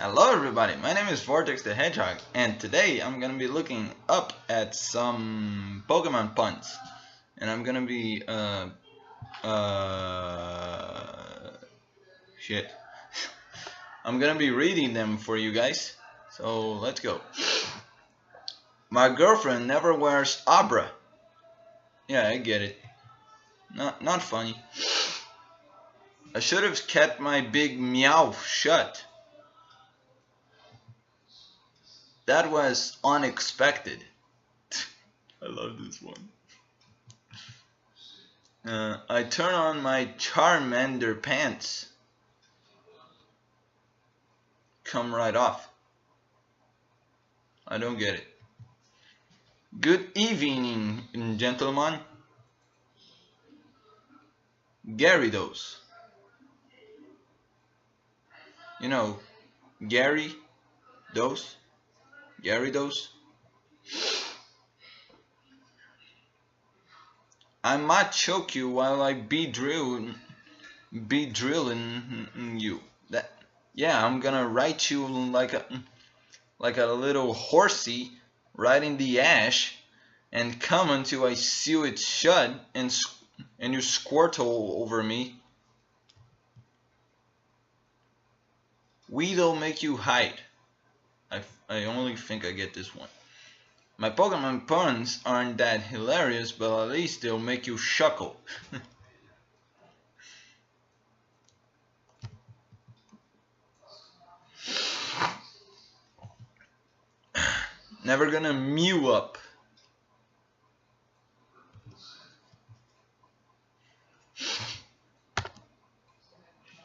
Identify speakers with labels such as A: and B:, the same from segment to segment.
A: Hello everybody, my name is Vortex the Hedgehog, and today I'm gonna be looking up at some Pokemon puns. And I'm gonna be, shit. I'm gonna be reading them for you guys, so let's go. My girlfriend never wears Abra. Yeah, I get it. Not funny. I should have kept my big meow shut. That was unexpected. I love this one. I turn on my Charmander pants. Come right off. I don't get it. Good evening, gentlemen. Gyarados. You know, Gyarados. I might choke you while I be drilling you. Yeah, I'm gonna ride you like a little horsey riding the ash, and come until I seal it shut and you squirtle over me. Weedle make you hide. I only think I get this one. My Pokemon puns aren't that hilarious, but at least they'll make you chuckle. Never gonna mew up.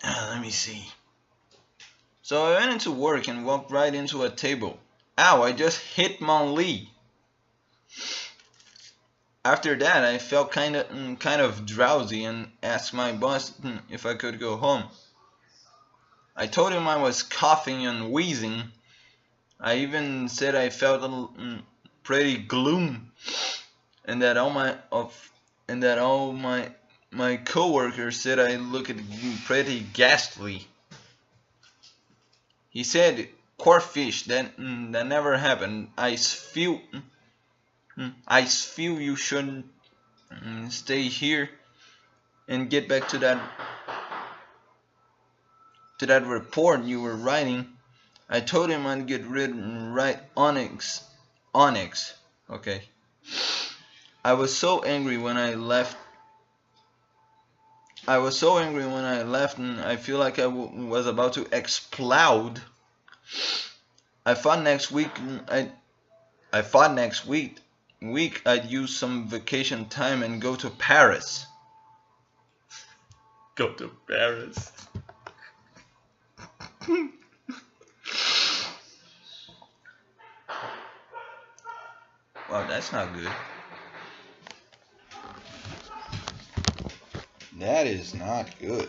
A: Let me see. So I went into work and walked right into a table. Ow, I just hit Mon-Li. After that, I felt kind of drowsy and asked my boss if I could go home. I told him I was coughing and wheezing. I even said I felt pretty gloom, and that all my coworkers said I looked pretty ghastly. He said, "Corfish, that never happened. I feel you shouldn't stay here and get back to that report you were writing." I told him I'd get rid right Onyx. Okay. I was so angry when I left, and I feel like I was about to explode. I thought next week I'd use some vacation time and go to Paris. Go to Paris. Wow, that's not good. That is not good.